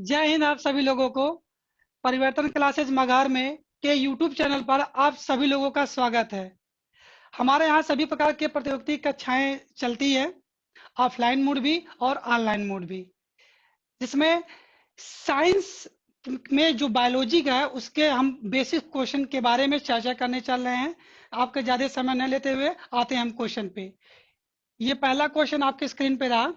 जय हिंद आप सभी लोगों को। परिवर्तन क्लासेज मगहर में के यूट्यूब चैनल पर आप सभी लोगों का स्वागत है। हमारे यहाँ सभी प्रकार के प्रतियोगिता कक्षाएं चलती है, ऑफलाइन मोड भी और ऑनलाइन मोड भी, जिसमें साइंस में जो बायोलॉजी का है उसके हम बेसिक क्वेश्चन के बारे में चर्चा करने चल रहे हैं। आपका ज़्यादा समय न लेते हुए आते हैं हम क्वेश्चन पे। ये पहला क्वेश्चन आपके स्क्रीन पे रहा।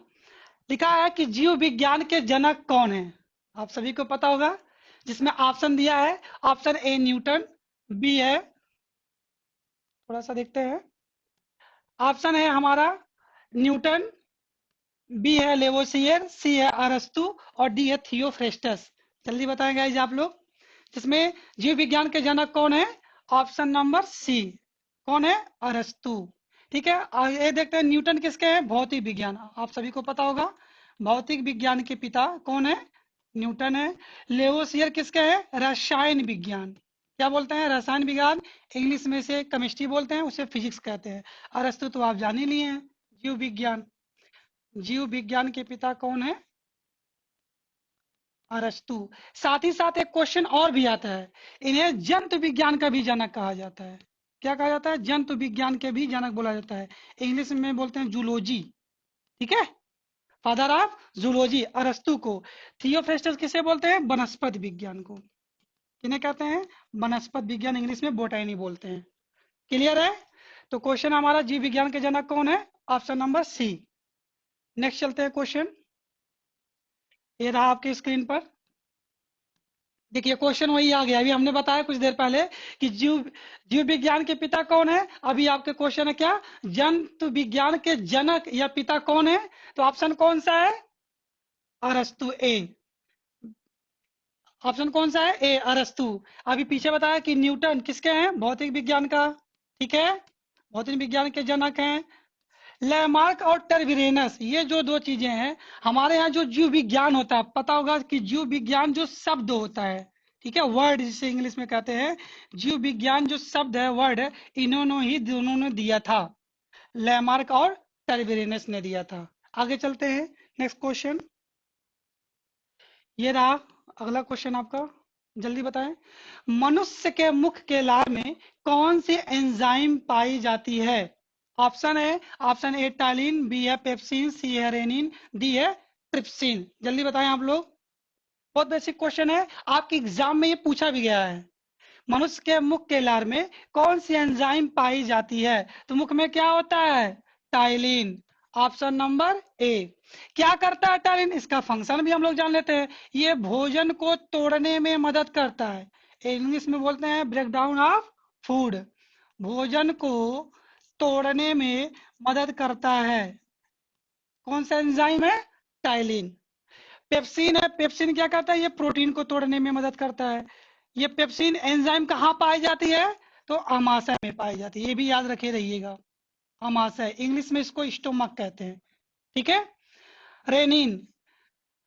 लिखा है कि जीव विज्ञान के जनक कौन है। आप सभी को पता होगा, जिसमें ऑप्शन दिया है। ऑप्शन ए न्यूटन, बी है, थोड़ा सा देखते हैं, ऑप्शन है हमारा न्यूटन, बी है लेवोसियर, सी है अरस्तु और डी है थियोफ्रेस्टस। जल्दी बताएं गाइस आप लोग, जिसमें जीव विज्ञान के जनक कौन है। ऑप्शन नंबर सी, कौन है, अरस्तु। ठीक है, ये देखते हैं न्यूटन किसके हैं, भौतिक विज्ञान। आप सभी को पता होगा भौतिक विज्ञान के पिता कौन है, न्यूटन है। लेवोसियर किसके हैं, रसायन विज्ञान। क्या बोलते हैं, रसायन विज्ञान। इंग्लिश में से केमिस्ट्री बोलते हैं, उसे फिजिक्स कहते हैं। अरस्तु तो आप जान ही लिए हैं, जीव विज्ञान। जीव विज्ञान के पिता कौन है, अरस्तु। साथ ही साथ एक क्वेश्चन और भी आता है, इन्हें जंतु विज्ञान का भी जनक कहा जाता है। क्या कहा जाता है, जंतु विज्ञान के भी जनक बोला जाता है। इंग्लिश में बोलते हैं जूलॉजी। ठीक है, फादर ऑफ जूलॉजी अरस्तु को। थियोफ्रेस्टस किसे बोलते हैं, वनस्पति विज्ञान को। किन्हें कहते हैं, वनस्पति विज्ञान, इंग्लिश में बोटैनी बोलते हैं। क्लियर है। तो क्वेश्चन हमारा जीव विज्ञान के जनक कौन है, ऑप्शन नंबर सी। नेक्स्ट चलते हैं क्वेश्चन। ये रहा आपके स्क्रीन पर। देखिए क्वेश्चन वही आ गया, अभी हमने बताया कुछ देर पहले कि जीव जीव विज्ञान के पिता कौन है। अभी आपके क्वेश्चन है क्या, जंतु विज्ञान के जनक या पिता कौन है। तो ऑप्शन कौन सा है, अरस्तु, ए। ऑप्शन कौन सा है, ए, अरस्तु। अभी पीछे बताया कि न्यूटन किसके हैं, भौतिक विज्ञान का। ठीक है, भौतिक विज्ञान के जनक हैं। लैमार्क और टर्बिरेनस, ये जो दो चीजें हैं, हमारे यहाँ जो जीव विज्ञान होता है, पता होगा कि जीव विज्ञान जो शब्द होता है, ठीक है, वर्ड जिसे इंग्लिश में कहते हैं, जीव विज्ञान जो शब्द है, वर्ड है, इन्होंने ही दोनों ने दिया था, लैमार्क और टर्बिरेनस ने दिया था। आगे चलते हैं, नेक्स्ट क्वेश्चन। ये रहा अगला क्वेश्चन आपका, जल्दी बताएं। मनुष्य के मुख के लार में कौन सी एंजाइम पाई जाती है। ऑप्शन है, ऑप्शन ए टालिन, बी है पेप्सिन, सी है रेनिन, डी है ट्रिप्सिन। जल्दी बताएं आप लोग, बहुत बेसिक क्वेश्चन है, आपके एग्जाम में ये पूछा भी गया है। मनुष्य के मुख के लार में कौन सी एंजाइम पाई जाती है। तो मुख में क्या होता है, टाइलिन। Option number A. क्या करता है टाइलिन, इसका फंक्शन भी हम लोग जान लेते हैं। ये भोजन को तोड़ने में मदद करता है, इंग्लिश में बोलते हैं ब्रेक डाउन ऑफ फूड। भोजन को तोड़ने में मदद करता है, कौन सा एंजाइम है, टाइलिन। पेप्सिन है, पेप्सिन क्या करता है, ये प्रोटीन को तोड़ने में मदद करता है। ये पेप्सिन एंजाइम कहाँ पाई जाती है, तो आमाशय में पाई जाती है, ये भी याद रखे रहिएगा। आमाशय, इंग्लिश में इसको स्टोमक कहते हैं। ठीक है, रेनिन,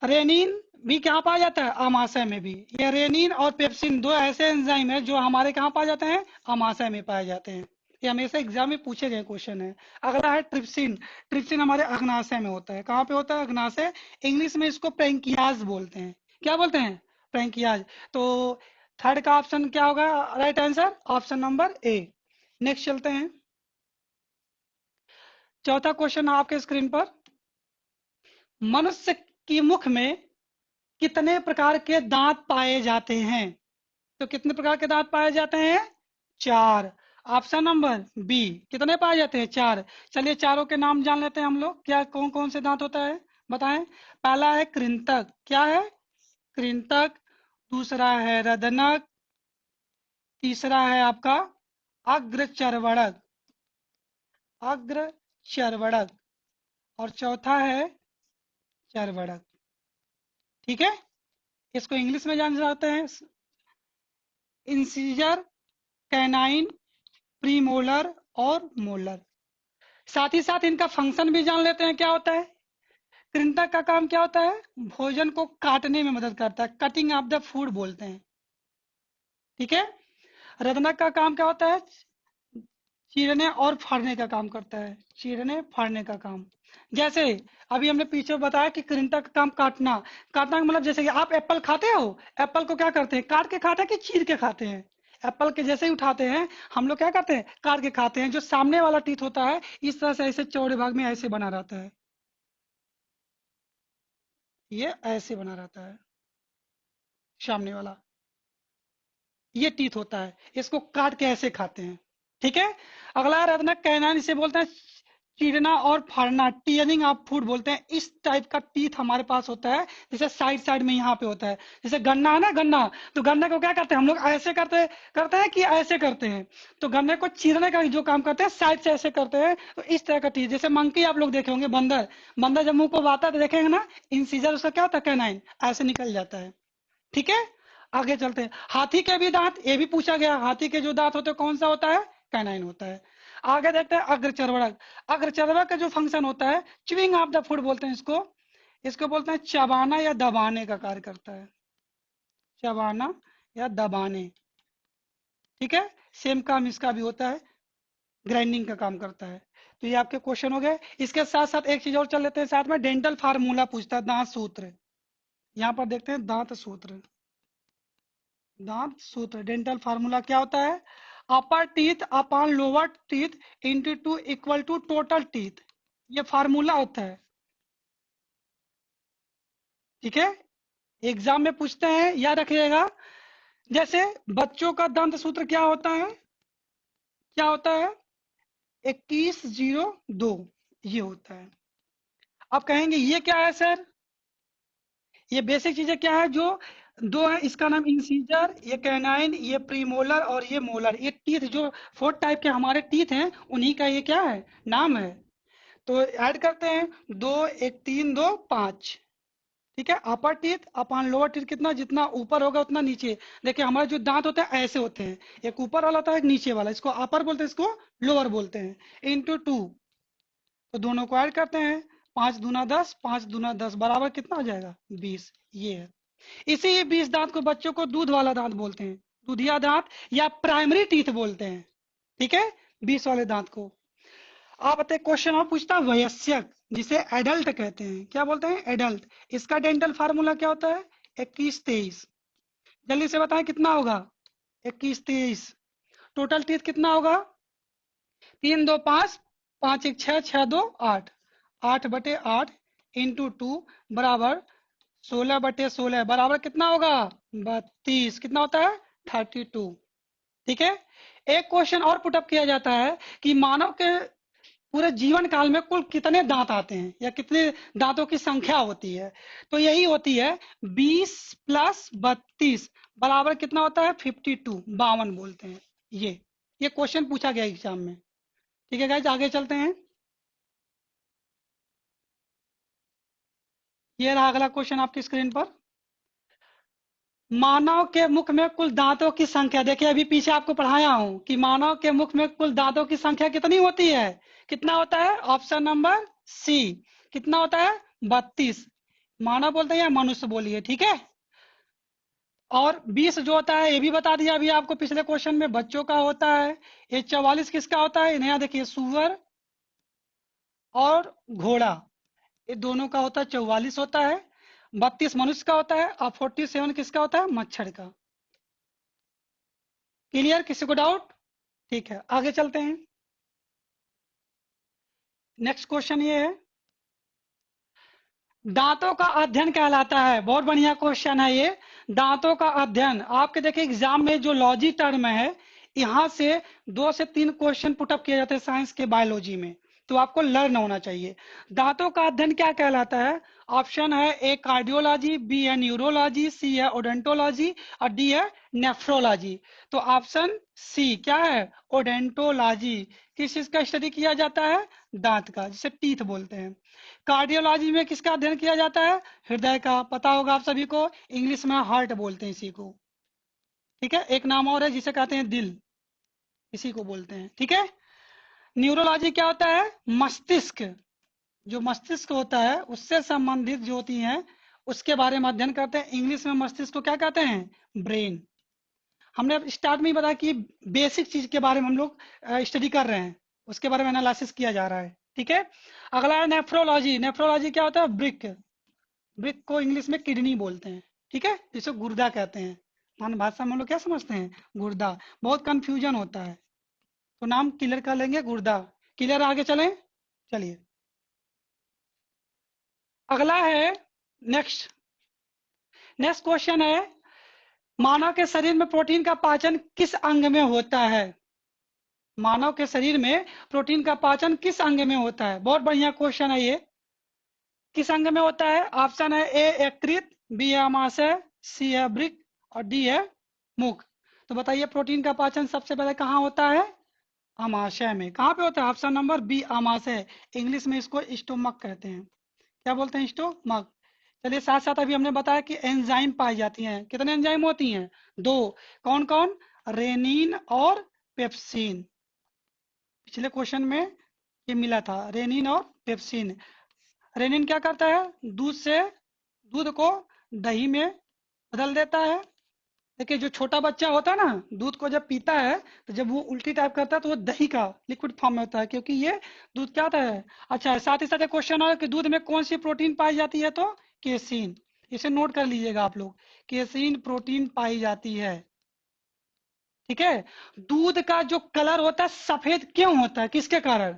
रेनिन भी कहाँ पाया जाता है, आमाशय में भी। ये रेनिन और पेप्सिन दो ऐसे एंजाइम है जो हमारे कहाँ पाए जाते हैं, आमाशय में पाए जाते हैं। ये हमेशा एग्जाम में पूछे गए क्वेश्चन है। अगला है ट्रिप्सिन। ट्रिप्सिन हमारे अग्नाशय में होता है, कहाँ पे होता है, अग्नाशय। इंग्लिश में इसको पैंकियाज बोलते हैं। क्या बोलते हैं, पैंकियाज। तो थर्ड का ऑप्शन क्या होगा, right answer option number A. Next चलते हैं, चौथा क्वेश्चन आपके स्क्रीन पर। मनुष्य की मुख में कितने प्रकार के दांत पाए जाते हैं। तो कितने प्रकार के दांत पाए जाते हैं, चार। ऑप्शन नंबर बी, कितने पाए जाते हैं, चार। चलिए चारों के नाम जान लेते हैं हम लोग, क्या कौन कौन से दांत होता है, बताएं। पहला है कृंतक, क्या है, कृंतक। दूसरा है रदनक। तीसरा है आपका अग्रचर्वणक, अग्रचर्वणक। और चौथा है चर्वणक। ठीक है, इसको इंग्लिश में जान जाते हैं, इंसीजर, कैनाइन, प्रीमोलर और मोलर। साथ ही साथ इनका फंक्शन भी जान लेते हैं, क्या होता है। कृंतक का काम क्या होता है, भोजन को काटने में मदद करता है, कटिंग ऑफ द फूड बोलते हैं। ठीक है, रत्नक का काम क्या होता है, चीरने और फाड़ने का काम करता है, चीरने फाड़ने का काम। जैसे अभी हमने पीछे बताया कि कृंतक का काम काटना। काटना का मतलब जैसे कि आप एप्पल खाते हो, एप्पल को क्या करते हैं, काट के खाते हैं कि चीर के खाते हैं? एप्पल के जैसे ही उठाते हैं हम लोग क्या करते हैं, काट के खाते हैं। जो सामने वाला टीथ होता है इस तरह से ऐसे चौड़े भाग में ऐसे बना रहता है, ये ऐसे बना रहता है सामने वाला, ये टीथ होता है, इसको काट के ऐसे खाते हैं। ठीक है। अगला रत्न कैनाइन, इसे बोलते हैं चीरना और फाड़ना, टीयरिंग ऑफ फूड बोलते हैं। इस टाइप का टीथ हमारे पास होता है, जैसे साइड साइड में यहाँ पे होता है। जैसे गन्ना है ना, गन्ना, तो गन्ने को क्या करते हैं हम लोग, ऐसे करते करते हैं कि ऐसे करते हैं? तो गन्ने को चीरने का जो काम करते हैं साइड से ऐसे करते हैं। तो इस तरह का टीथ, जैसे मंकी आप लोग देखे होंगे, बंदर, बंदर जब मुंह को बाता है तो देखेंगे ना, इंसीजर उसका क्या होता है, कैनाइन, ऐसे निकल जाता है। ठीक है। आगे चलते हैं, हाथी के भी दांत, ये भी पूछा गया, हाथी के जो दांत होते हैं कौन सा होता है, कैनाइन होता है। आगे देखते हैं अग्रचर्वक। अग्रचर्वक का जो फंक्शन होता है, च्यूइंग ऑफ द फूड बोलते हैं इसको, इसको बोलते हैं चबाना या दबाने का कार्य करता है, चबाना या दबाने। ठीक है। सेम काम इसका भी होता है, ग्राइंडिंग का काम करता है। तो ये आपके क्वेश्चन हो गए। इसके साथ साथ एक चीज और चल लेते हैं साथ में, डेंटल फार्मूला पूछता है, दांत सूत्र। यहाँ पर देखते हैं दांत सूत्र, दांत सूत्र डेंटल फार्मूला क्या होता है, upper teeth upon lower teeth into two equal to total teeth, ये फार्मूला होता है। ठीक है। एग्जाम में पूछते हैं, याद रखिएगा। जैसे बच्चों का दंत सूत्र क्या होता है, क्या होता है, 2102, ये होता है। अब कहेंगे ये क्या है सर, ये बेसिक चीजें क्या है जो दो है, इसका नाम इंसीजर, ये कैनाइन, ये प्रीमोलर और ये मोलर, ये टीथ जो फोर टाइप के हमारे टीथ हैं उन्हीं का ये क्या है, नाम है। तो ऐड करते हैं, दो, एक, तीन, दो, पांच। ठीक है। Upper teeth upon lower teeth, कितना, जितना ऊपर होगा उतना नीचे। देखिए हमारे जो दांत होते हैं ऐसे होते हैं, एक ऊपर वाला होता है एक नीचे वाला, इसको अपर बोलते हैं, इसको लोअर बोलते हैं। इंटू टू, तो दोनों को ऐड करते हैं, 5 दूना 10, 5 दूना 10 बराबर कितना हो जाएगा, 20। ये है। इसी 20 दांत को बच्चों को दूध वाला दांत बोलते हैं, दूधिया दांत या प्राइमरी टीथ बोलते हैं। ठीक है। 20 वाले दांत को। आप बताइए, क्वेश्चन और पूछता है वयस्क, जिसे एडल्ट कहते हैं, क्या बोलते हैं, एडल्ट। इसका डेंटल फार्मूला क्या होता है, 2123। जल्दी से बताएं कितना होगा, 2123। टोटल टीथ कितना होगा, 3 2 5, 5 1 6, 6 2 8, 8/8 इंटू टू बराबर 16/16 बराबर कितना होगा, 32। कितना होता है, 32। ठीक है। एक क्वेश्चन और पुटअप किया जाता है कि मानव के पूरे जीवन काल में कुल कितने दांत आते हैं या कितने दांतों की संख्या होती है। तो यही होती है 20 + 32 बराबर कितना होता है, 52, 52 बोलते हैं। ये क्वेश्चन पूछा गया एग्जाम में। ठीक है गाइज, आगे चलते हैं। ये रहा अगला क्वेश्चन आपकी स्क्रीन पर। मानव के मुख में कुल दांतों की संख्या, देखिए अभी पीछे आपको पढ़ाया हूं कि मानव के मुख में कुल दांतों की संख्या कितनी होती है, कितना होता है, ऑप्शन नंबर सी, कितना होता है, 32। मानव बोलते हैं या मनुष्य बोलिए। ठीक है। और 20 जो होता है ये भी बता दिया अभी आपको पिछले क्वेश्चन में, बच्चों का होता है। ये 44 किसका होता है, नया देखिए, सुअर और घोड़ा, ये दोनों का होता है, 44 होता है। 32 मनुष्य का होता है और 47 किसका होता है, मच्छर का। क्लियर, किसी को डाउट? ठीक है, आगे चलते हैं। नेक्स्ट क्वेश्चन ये है, दांतों का अध्ययन कहलाता है, बहुत बढ़िया क्वेश्चन है ये। दांतों का अध्ययन, आपके देखिए एग्जाम में जो लॉजी टर्म है, यहां से 2 से 3 क्वेश्चन पुटअप किए जाते हैं साइंस के बायोलॉजी में, तो आपको लर्न होना चाहिए। दांतों का अध्ययन क्या कहलाता है, ऑप्शन है ए कार्डियोलॉजी, बी है न्यूरोलॉजी, सी है ओडेंटोलॉजी और डी है नेफ्रोलॉजी। तो ऑप्शन सी क्या है, ओडेंटोलॉजी। किस चीज का स्टडी किया जाता है, दांत का, जिसे टीथ बोलते हैं। कार्डियोलॉजी में किसका अध्ययन किया जाता है, हृदय का, पता होगा आप सभी को, इंग्लिश में हार्ट बोलते हैं इसी को। ठीक है। एक नाम और है जिसे कहते हैं दिल, इसी को बोलते हैं। ठीक है। न्यूरोलॉजी क्या होता है, मस्तिष्क, जो मस्तिष्क होता है उससे संबंधित जो होती हैं उसके बारे में अध्ययन करते हैं। इंग्लिश में मस्तिष्क को क्या कहते हैं, ब्रेन। हमने अब स्टार्ट में ही बताया कि बेसिक चीज के बारे में हम लोग स्टडी कर रहे हैं, उसके बारे में एनालिसिस किया जा रहा है। ठीक है। अगला है नेफ्रोलॉजी। नेफ्रोलॉजी क्या होता है? ब्रिक। ब्रिक को इंग्लिश में किडनी बोलते हैं, ठीक है, जिसे गुर्दा कहते हैं। मान भाषा में हम लोग क्या समझते हैं? गुर्दा। बहुत कंफ्यूजन होता है, तो नाम क्लियर कर लेंगे, गुर्दा। क्लियर, आगे चलें। चलिए, अगला है नेक्स्ट। नेक्स्ट क्वेश्चन है, मानव के शरीर में प्रोटीन का पाचन किस अंग में होता है? मानव के शरीर में प्रोटीन का पाचन किस अंग में होता है? बहुत बढ़िया क्वेश्चन है ये। किस अंग में होता है? ऑप्शन है ए यकृत, बी है अमाशय, सी है वृक्क और डी है मुख। तो बताइए, प्रोटीन का पाचन सबसे पहले कहाँ होता है? अमाशय में। कहाँ पे होता है? ऑप्शन नंबर बी, अमाशय। इंग्लिश में इसको स्टोमक कहते हैं। क्या बोलते हैं? स्टोमक। चलिए, साथ साथ अभी हमने बताया कि एंजाइम पाई जाती हैं। कितने एंजाइम होती हैं? दो। कौन कौन? रेनिन और पेप्सिन। पिछले क्वेश्चन में ये मिला था, रेनिन और पेप्सिन। रेनिन क्या करता है? दूध को दही में बदल देता है। देखिए, जो छोटा बच्चा होता है ना, दूध को जब पीता है, तो जब वो उल्टी टाइप करता है तो वो दही का लिक्विड फॉर्म में होता है, क्योंकि ये दूध क्या होता है। अच्छा, साथ ही साथ एक क्वेश्चन है कि दूध में कौन सी प्रोटीन पाई जाती है? तो केसीन। इसे नोट कर लीजिएगा आप लोग, केसीन प्रोटीन पाई जाती है। ठीक है। दूध का जो कलर होता है सफेद क्यों होता है? किसके कारण?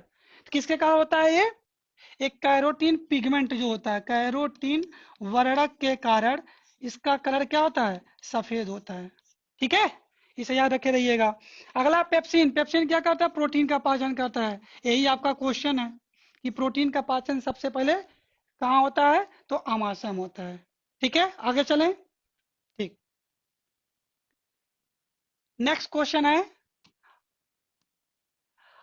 किसके कारण होता है ये? एक कैरोटीन पिगमेंट जो होता है, कैरोटीन वर्णक के कारण इसका कलर क्या होता है? सफेद होता है। ठीक है, इसे याद रखे रहिएगा। अगला पेप्सिन। पेप्सिन क्या करता है? प्रोटीन का पाचन करता है। यही आपका क्वेश्चन है कि प्रोटीन का पाचन सबसे पहले कहाँ होता है? तो अमाशय में होता है। ठीक है, आगे चलें। ठीक। नेक्स्ट क्वेश्चन है,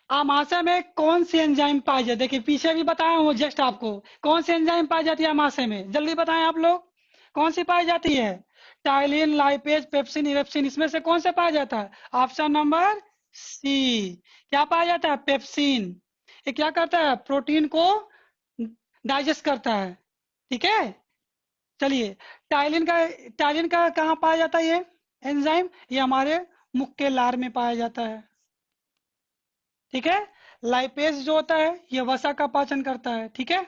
अमाशय में कौन सी एंजाइम पाई जाती है? देखिए, पीछे भी बताया हूँ जस्ट आपको। कौन सी एंजाइम पाई जाती है अमाशय में? जल्दी बताएं आप लोग, कौन सी पाई जाती है? टाइलिन, लाइपेज, पेप्सिन, इरेप्सिन, इसमें से कौन सा पाया जाता है? Option number C. क्या पाया जाता है? पेप्सिन। ये क्या करता है? प्रोटीन को डाइजेस्ट करता है। ठीक है। चलिए, टाइलिन का कहाँ पाया जाता है ये एंजाइम? ये हमारे मुख के लार में पाया जाता है। ठीक है। लाइपेज जो होता है ये वसा का पाचन करता है। ठीक है।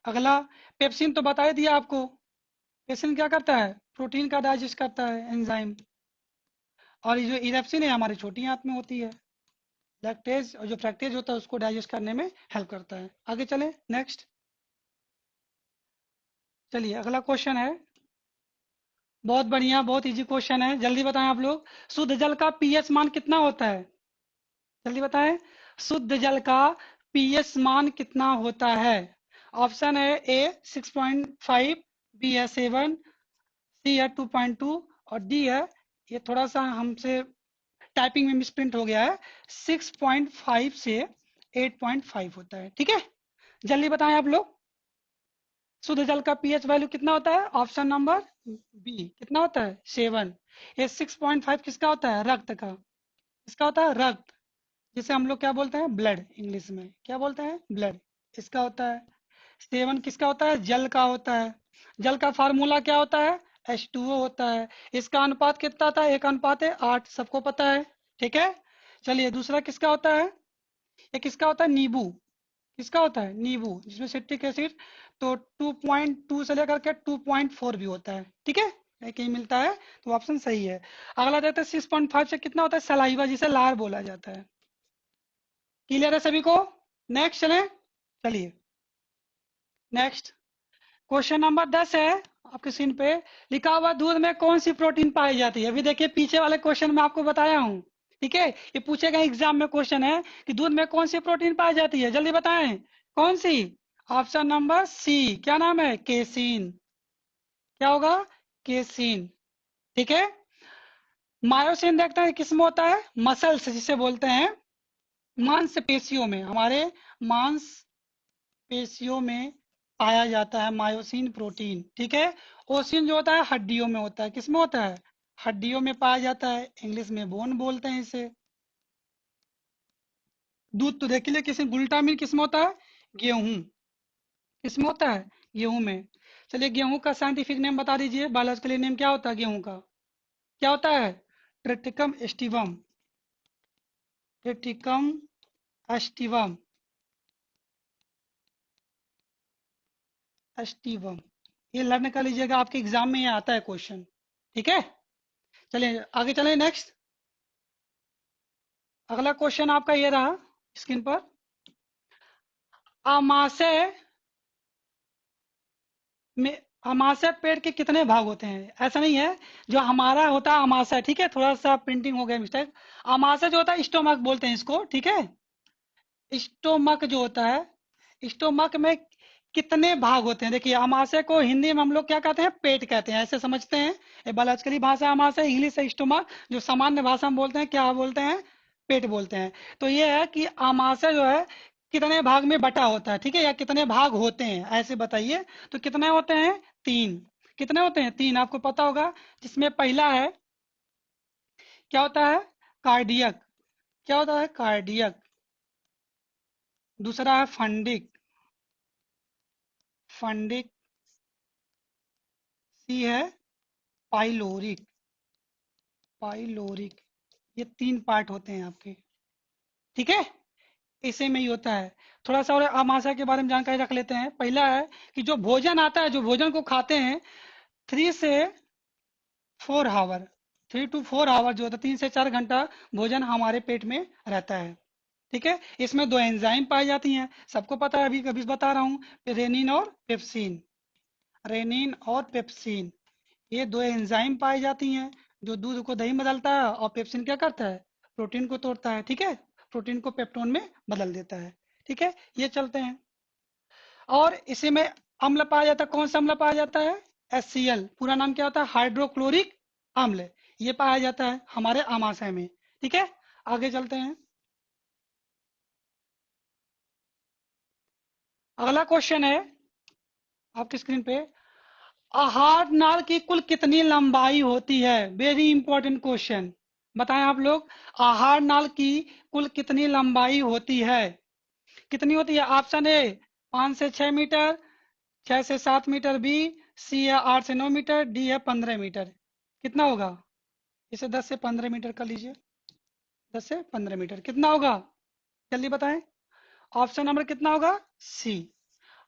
अगला, पेप्सिन तो बता ही दिया आपको। पेप्सिन क्या करता है? प्रोटीन का डाइजेस्ट करता है एंजाइम। और ये जो इरेप्सिन है हमारी छोटी आंत में होती है। लैक्टेज और जो फ्रैक्टेज होता है उसको डाइजेस्ट करने में हेल्प करता है। आगे चले, नेक्स्ट। चलिए, अगला क्वेश्चन है, बहुत बढ़िया, बहुत इजी क्वेश्चन है। जल्दी बताएं आप लोग, शुद्ध जल का पीएच मान कितना होता है? जल्दी बताएं, शुद्ध जल का पीएच मान कितना होता है? ऑप्शन है ए 6.5, बी है 7, सी है 2.2 और डी है, ये थोड़ा सा हमसे टाइपिंग में मिसप्रिंट हो गया है, 6.5 से 8.5 होता है। ठीक है, जल्दी बताएं आप लोग, शुद्ध जल का पीएच वैल्यू कितना होता है? ऑप्शन नंबर बी, कितना होता है? 7। ये 6.5 किसका होता है? रक्त का। किसका होता है? रक्त। जिसे हम लोग क्या बोलते हैं? ब्लड। इंग्लिश में क्या बोलते हैं? ब्लड। इसका होता है। 7 किसका होता है? जल का होता है। जल का फार्मूला क्या होता है? H2O होता है। इसका अनुपात कितना था? 1:8, सबको पता है। ठीक है। चलिए, दूसरा किसका होता है? ये किसका होता है? नींबू। किसका होता है? नींबू, जिसमें सिट्रिक एसिड तो 2.2 से लेकर के 2.4 भी होता है। ठीक है, एक ही मिलता है, तो ऑप्शन सही है। अगला देखते हैं, 6.5 से कितना होता है? सलाइवा, जिसे लार बोला जाता है। क्लियर है सभी को? नेक्स्ट चलें। चलिए, नेक्स्ट क्वेश्चन नंबर 10 है आपके स्क्रीन पे। लिखा हुआ, दूध में कौन सी प्रोटीन पाई जाती है? अभी देखिए, पीछे वाले क्वेश्चन में आपको बताया हूँ। ठीक है, ये पूछेगा एग्जाम में, क्वेश्चन है कि दूध में कौन सी प्रोटीन पाई जाती है? जल्दी बताएं, कौन सी? ऑप्शन नंबर सी, क्या नाम है? केसीन। क्या होगा? केसीन। ठीक है। मायोसिन देखते हैं किसमें होता है? मसल्स जिसे बोलते हैं, मांसपेशियों में, हमारे मांस पेशियों में पाया जाता है मायोसिन प्रोटीन। ठीक है। ओसिन जो होता है हड्डियों में होता है। किसमें होता है? हड्डियों में पाया जाता है, इंग्लिश में बोन बोलते हैं इसे। दूध तो देख लीजिए, किसी ग्लूटामिन किसमें होता है? गेहूं। किसमें होता है? गेहूं में। चलिए, गेहूं का साइंटिफिक नेम बता दीजिए, बायोलॉजिकल नेम क्या होता है गेहूं का? क्या होता है? Triticum aestivum. Triticum aestivum, aestivum, ये लर्न कर लीजिएगा, आपके एग्जाम में ये आता है क्वेश्चन। ठीक है, चलिए आगे चलें नेक्स्ट। अगला क्वेश्चन आपका ये रहा स्क्रीन पर। अमाशय में, अमाशय पेड़ के कितने भाग होते हैं? ऐसा नहीं है, जो हमारा होता है अमाशय, ठीक है, थोड़ा सा प्रिंटिंग हो गया मिस्टेक। अमाशय जो होता है स्टोमक बोलते हैं इसको, ठीक है। स्टोमक जो होता है, स्टोमक में कितने भाग होते हैं? देखिए, अमाशय को हिंदी में हम लोग क्या कहते हैं? पेट कहते हैं, ऐसे समझते हैं। ये बायोलॉजिकली भाषा अमाशय, इंग्लिश है स्टोमक, जो सामान्य भाषा में बोलते हैं क्या बोलते हैं? पेट बोलते हैं। तो ये है कि अमाशय जो है कितने भाग में बटा होता है, ठीक है, या कितने भाग होते हैं ऐसे बताइए। तो कितने होते हैं? तीन। कितने होते हैं? तीन, आपको पता होगा। जिसमें पहला है, क्या होता है? कार्डियक। क्या होता है? कार्डियक। दूसरा है फंडिक, फंडिक। सी है पाइलोरिक, पाइलोरिक। ये तीन पार्ट होते हैं आपके, ठीक है। इसी में ही होता है। थोड़ा सा और आमाशय के बारे में जानकारी रख लेते हैं। पहला है कि जो भोजन आता है, जो भोजन को खाते हैं, 3 से 4 आवर, 3 to 4 आवर जो होता है, 3 से 4 घंटा भोजन हमारे पेट में रहता है, ठीक है। इसमें दो एंजाइम पाई जाती हैं, सबको पता है, अभी कभी बता रहा हूँ, रेनिन और पेप्सिन। रेनिन और पेप्सिन, ये दो एंजाइम पाई जाती हैं, जो दूध को दही में बदलता है, और पेप्सिन क्या करता है? प्रोटीन को तोड़ता है, ठीक है, प्रोटीन को पेप्टोन में बदल देता है, ठीक है। ये चलते हैं। और इसी में अम्ल पाया जाता है, कौन सा अम्ल पाया जाता है? HCl, पूरा नाम क्या होता है? हाइड्रोक्लोरिक अम्ल। ये पाया जाता है हमारे आमाशय में, ठीक है। आगे चलते हैं। अगला क्वेश्चन है आपकी स्क्रीन पे, आहार नाल की कुल कितनी लंबाई होती है? Very important question. बताएं आप लोग, आहार नाल की कुल कितनी लंबाई होती है? कितनी होती है? ऑप्शन ए 5 से 6 मीटर, 6 से 7 मीटर, बी, सी है 8 से 9 मीटर, डी है 15 मीटर। कितना होगा? इसे 10 से 15 मीटर कर लीजिए। 10 से 15 मीटर कितना होगा? जल्दी बताएं। ऑप्शन नंबर कितना होगा? सी,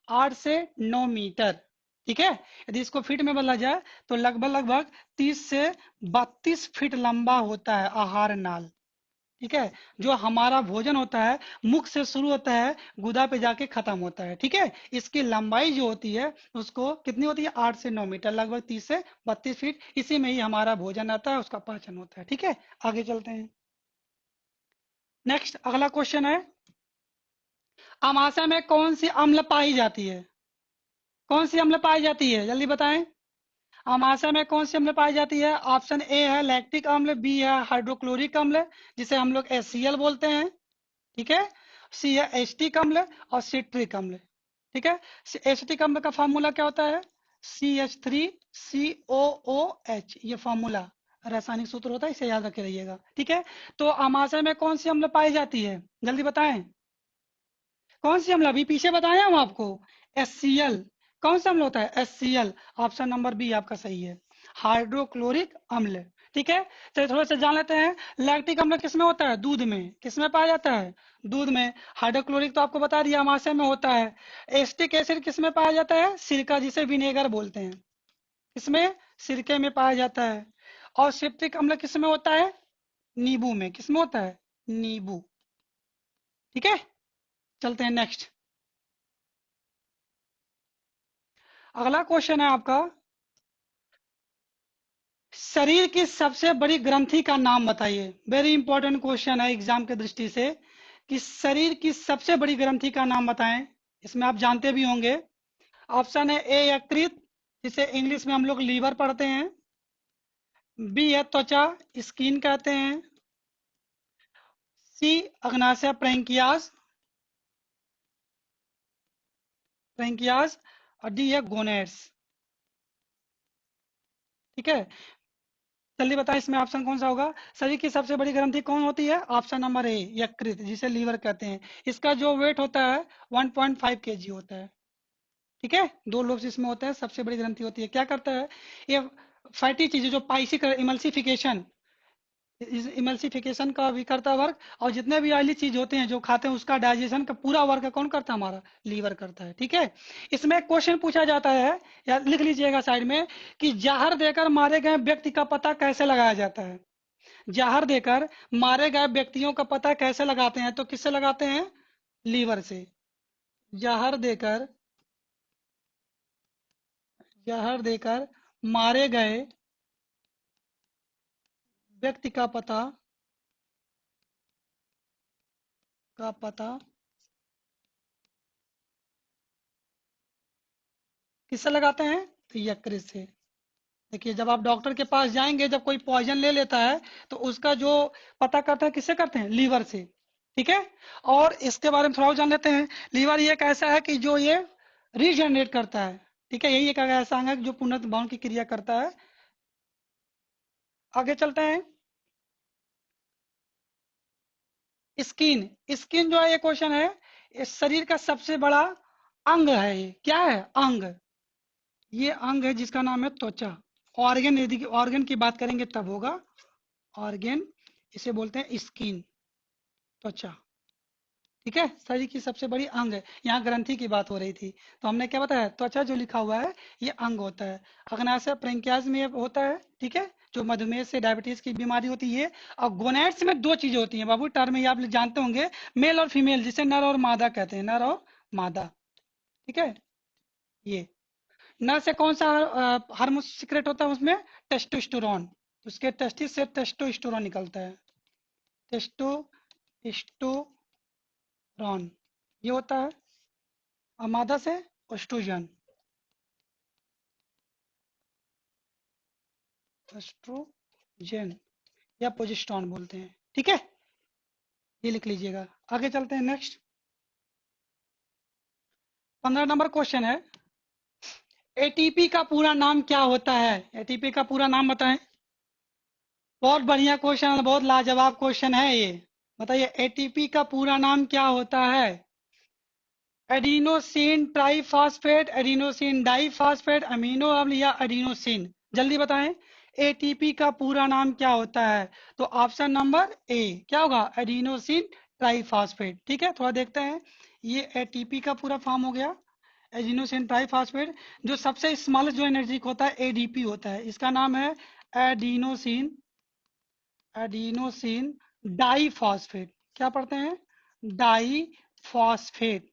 8 से 9 मीटर, ठीक है। यदि इसको फीट में बदला जाए तो लगभग लगभग 30 से 32 फीट लंबा होता है आहार नाल, ठीक है। जो हमारा भोजन होता है, मुख से शुरू होता है, गुदा पे जाके खत्म होता है, ठीक है। इसकी लंबाई जो होती है उसको कितनी होती है? 8 से 9 मीटर, लगभग 30 से 32 फीट। इसी में ही हमारा भोजन आता है, उसका पाचन होता है, ठीक है। आगे चलते हैं। नेक्स्ट अगला क्वेश्चन है, अमाशय में कौन सी अम्ल पाई जाती है? कौन सी अम्ल पाई जाती है? जल्दी बताएं। अमाशय में कौन सी अम्ल पाई जाती है? ऑप्शन ए है लैक्टिक अम्ल, बी है हाइड्रोक्लोरिक अम्ल, जिसे हम लोग HCl बोलते हैं, ठीक है। सी है एस्टिक अम्ल, और सिट्रिक अम्ल, ठीक है। एस्टिक अम्ल का फार्मूला क्या होता है? CH3COOH, ये फार्मूला रासायनिक सूत्र होता है, इसे याद रखे रहिएगा, ठीक है। तो अमाशय में कौन सी अम्ल पाई जाती है? जल्दी बताएं। कौन सी अम्ल? अभी पीछे बताए हम आपको, HCl। कौन सा अम्ल होता है? HCl। ऑप्शन नंबर बी आपका सही है, हाइड्रोक्लोरिक अम्ल, ठीक है। चलिए थोड़ा सा जान लेते हैं, लैक्टिक अम्ल किसमें होता है? दूध में। किसमें पाया जाता है? दूध में। हाइड्रोक्लोरिक तो आपको बता दिया, अमाशय में होता है। एस्टिक एसिड किसमें पाया जाता है? सिरका, जिसे विनेगर बोलते हैं, इसमें, सिरके में पाया जाता है। और सिट्रिक अम्ल किसमें होता है? नींबू में। किसमें होता है? नींबू, ठीक है। चलते हैं नेक्स्ट। अगला क्वेश्चन है आपका, शरीर की सबसे बड़ी ग्रंथि का नाम बताइए। वेरी इंपॉर्टेंट क्वेश्चन है एग्जाम के दृष्टि से, कि शरीर की सबसे बड़ी ग्रंथि का नाम बताएं। इसमें आप जानते भी होंगे। ऑप्शन है ए यकृत, जिसे इंग्लिश में हम लोग लीवर पढ़ते हैं, बी है त्वचा, स्किन कहते हैं, सी अग्नाशय ब्रैंकियास, ब्रैंकियास, और डी है गोनेड्स, ठीक है। जल्दी बताएं, इसमें ऑप्शन कौन सा होगा? शरीर की सबसे बड़ी ग्रंथि कौन होती है? ऑप्शन नंबर ए यकृत, जिसे लीवर कहते हैं। इसका जो वेट होता है 1.5 kg होता है, ठीक है। दो लोब्स इसमें होते हैं, सबसे बड़ी ग्रंथि होती है। क्या करता है ये? फैटी चीजें जो पाइसी कर इमल्सिफिकेशन, इस इमल्सिफिकेशन का भी करता है वर्क, और जितने भी ऑयली चीज होते हैं जो खाते हैं उसका डाइजेशन का पूरा वर्क कौन करता है? हमारा लीवर करता है। ठीक है, इसमें एक क्वेश्चन पूछा जाता है, या लिख लीजिएगा साइड में, कि जहर देकर मारे गए व्यक्ति का पता कैसे लगाया जाता है? जहर देकर मारे गए व्यक्तियों का पता कैसे लगाते हैं? तो किससे लगाते हैं? लीवर से। जहर देकर, जहर देकर मारे गए व्यक्ति का पता किससे लगाते हैं? तो यकृत से। देखिए, जब आप डॉक्टर के पास जाएंगे, जब कोई पॉइजन ले लेता है तो उसका जो पता करता है किससे करते हैं? लीवर से। ठीक है, और इसके बारे में थोड़ा और जान लेते हैं। लीवर ये एक ऐसा है कि जो ये रीजनरेट करता है। ठीक है, यही एक ऐसा अंग है जो पुनर्भरण की क्रिया करता है। आगे चलते हैं। स्किन, स्किन जो है ये क्वेश्चन है, ये शरीर का सबसे बड़ा अंग है। ये क्या है? अंग। ये अंग है जिसका नाम है त्वचा। ऑर्गन, यदि ऑर्गन की बात करेंगे तब होगा ऑर्गन। इसे बोलते हैं स्किन, त्वचा। ठीक है, शरीर की सबसे बड़ी अंग है। यहाँ ग्रंथि की बात हो रही थी, तो हमने क्या बताया? त्वचा जो लिखा हुआ है ये अंग होता है। अग्नाशय प्रेंकियाज में ये होता है। ठीक है, जो मधुमेह से डायबिटीज की बीमारी होती है। और गोनेट्स में दो चीजें होती हैं बाबू, टर्म ये आप जानते होंगे, मेल और फीमेल, जिसे नर और मादा कहते हैं, नर और मादा। ठीक है, ये नर से कौन सा हार्मोन सीक्रेट होता है उसमें? टेस्टोस्टेरोन। उसके टेस्टिस से टेस्टोस्टेरोन निकलता है, टेस्टोस्टेरोन ये होता है। और मादा से एस्ट्रोजन, एस्ट्रोजन या प्रोजेस्टेरॉन बोलते हैं। ठीक है, ये लिख लीजिएगा। आगे चलते हैं नेक्स्ट। 15 नंबर क्वेश्चन है, एटीपी का पूरा नाम क्या होता है? एटीपी का पूरा नाम बताएं। बहुत बढ़िया क्वेश्चन है, बहुत लाजवाब क्वेश्चन है ये। बताइए, एटीपी का पूरा नाम क्या होता है? Adenosine triphosphate, adenosine diphosphate, amino अम्ल या एडिनोसिन? जल्दी बताएं, एटीपी का पूरा नाम क्या होता है? तो ऑप्शन नंबर ए क्या होगा? Adenosine triphosphate. ठीक है, थोड़ा देखते हैं। ये एटीपी का पूरा फॉर्म हो गया, एडिनोसिन ट्राइफॉस्फेट। जो सबसे स्मॉलेस्ट जो एनर्जी होता है एडीपी होता है, इसका नाम है एडिनोसिन, एडिनोसिन डाइफॉस्फेट। क्या पढ़ते हैं? डाइफॉस्फेट,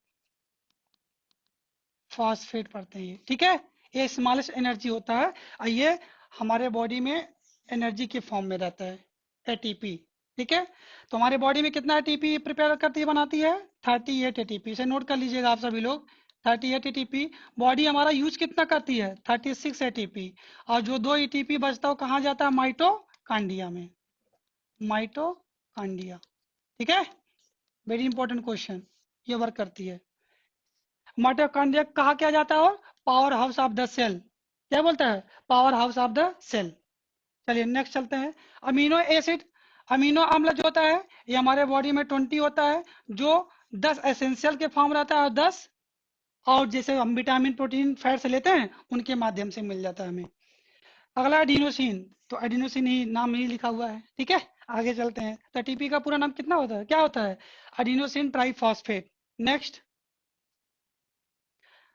फॉस्फेट पढ़ते हैं ये। ठीक है, ये स्मॉलेस्ट एनर्जी होता है, और ये हमारे बॉडी में एनर्जी के फॉर्म में रहता है, एटीपी। ठीक है, तो हमारे बॉडी में कितना एटीपी प्रिपेयर करती है, बनाती है? 38 एटीपी। इसे नोट कर लीजिएगा आप सभी लोग, 38 एटीपी। बॉडी हमारा यूज कितना करती है? 36 एटीपी। और जो 2 एटीपी बचता है वो कहाँ जाता है? माइटोकांड्रिया में, माइटोकांड्रिया। ठीक है, वेरी इंपॉर्टेंट क्वेश्चन, ये वर्क करती है। माइटोकॉन्ड्रिया कहा क्या जाता है? और power house of the cell, क्या बोलता है? Power house of the cell. चलिए नेक्स्ट चलते हैं। अमीनो एसिड, अमीनो अम्ल जो होता है ये हमारे बॉडी में 20 होता है, जो 10 एसेंशियल के फॉर्म रहता है, और 10 और जैसे हम विटामिन प्रोटीन फैट से लेते हैं उनके माध्यम से मिल जाता है हमें। अगला एडिनोसिन, तो एडिनोसिन ही नाम ही लिखा हुआ है। ठीक है, आगे चलते हैं। तो टीपी का पूरा नाम कितना होता है, क्या होता है? Adenosine triphosphate. नेक्स्ट,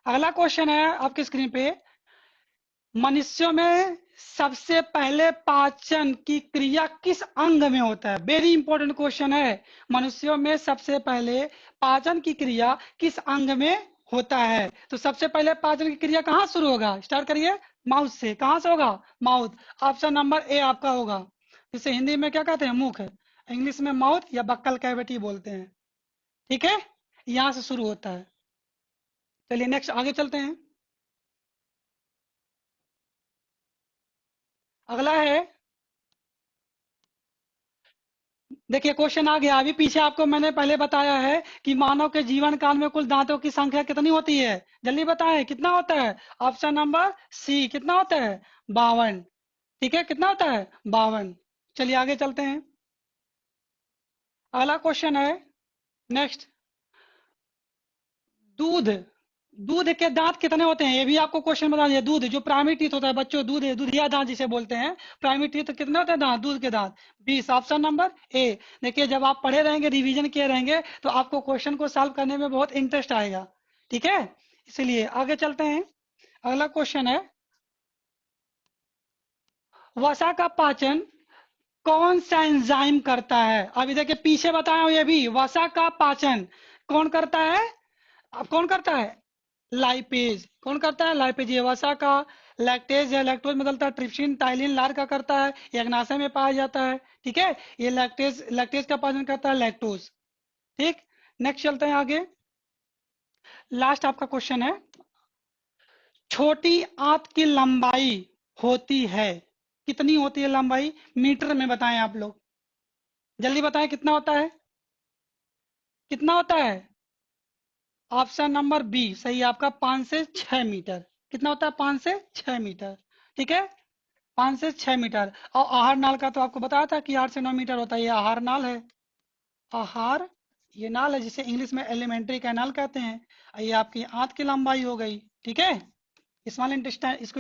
अगला क्वेश्चन है आपकी स्क्रीन पे, मनुष्यों में सबसे पहले पाचन की क्रिया किस अंग में होता है? वेरी इंपॉर्टेंट क्वेश्चन है। मनुष्यों में सबसे पहले पाचन की क्रिया किस अंग में होता है? तो सबसे पहले पाचन की क्रिया कहाँ शुरू होगा? स्टार्ट करिए, माउथ से। कहाँ से होगा? माउथ। ऑप्शन नंबर ए आपका होगा, जिसे हिंदी में क्या कहते हैं? मुख। इंग्लिश में माउथ या बक्कल कैविटी बोलते हैं। ठीक है, यहाँ से शुरू होता है। चलिए नेक्स्ट आगे चलते हैं। अगला है, देखिए क्वेश्चन आ गया। अभी पीछे आपको मैंने पहले बताया है कि मानव के जीवन काल में कुल दांतों की संख्या कितनी होती है? जल्दी बताएं, कितना होता है? ऑप्शन नंबर सी, कितना होता है? 52। ठीक है, कितना होता है? 52। चलिए आगे चलते हैं। अगला क्वेश्चन है नेक्स्ट, दूध, दूध के दांत कितने होते हैं, ये भी आपको क्वेश्चन बता दिया। दूध जो प्राइमरी टीथ होता है बच्चों, दूध दूधिया दांत जिसे बोलते हैं, प्राइमरी टीथ कितने होते हैं दांत, दूध के दांत 20। Option number A. देखिए जब आप पढ़े रहेंगे, रिवीजन किए रहेंगे, तो आपको क्वेश्चन को सॉल्व करने में बहुत इंटरेस्ट आएगा। ठीक है, इसलिए आगे चलते हैं। अगला क्वेश्चन है, वसा का पाचन कौन सा एंजाइम करता है। अभी देखिए पीछे बताया हूं, ये भी वसा का पाचन कौन करता है। अब कौन करता है, लाइपेज। कौन करता है, लाइपेज। ये वसा का लैक्टेज है, लैक्टोज में बदलता है, ट्रिप्सिन टाइलिन लार का करता है, ये अग्नाशय में पाया जाता है। ठीक है, ये लैक्टेज लैक्टेज का पाचन करता है लैक्टोज। ठीक, नेक्स्ट चलते हैं आगे। लास्ट आपका क्वेश्चन है, छोटी आंत की लंबाई होती है, कितनी होती है लंबाई, मीटर में बताएं आप लोग, जल्दी बताएं कितना होता है, कितना होता है। ऑप्शन नंबर बी सही है आपका, 5 से 6 मीटर। कितना होता है, 5 से 6 मीटर। ठीक है, 5 से 6 मीटर। और आहार नाल का तो आपको बताया था कि 8 से 9 मीटर होता है, ये आहार नाल है। आहार ये नाल है, जिसे इंग्लिश में एलिमेंट्री कैनाल कहते हैं। ये आपकी आंत की लंबाई हो गई। ठीक है, स्मॉल इंटेस्टाइन, इसको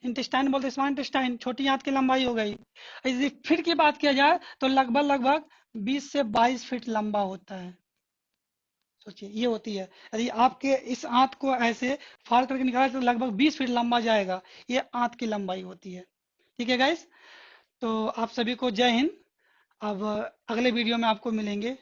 इंटेस्टाइन बोलते हैं, स्मॉल इंटेस्टाइन, छोटी आंत की लंबाई हो गई। यदि फीट की बात किया जाए तो लगभग लगभग 20 से 22 फीट लंबा होता है। सोचिए ये होती है, यदि आपके इस आंत को ऐसे फाड़ करके निकाला तो लगभग 20 फीट लंबा जाएगा, ये आंत की लंबाई होती है। ठीक है गाइस, तो आप सभी को जय हिंद। अब अगले वीडियो में आपको मिलेंगे।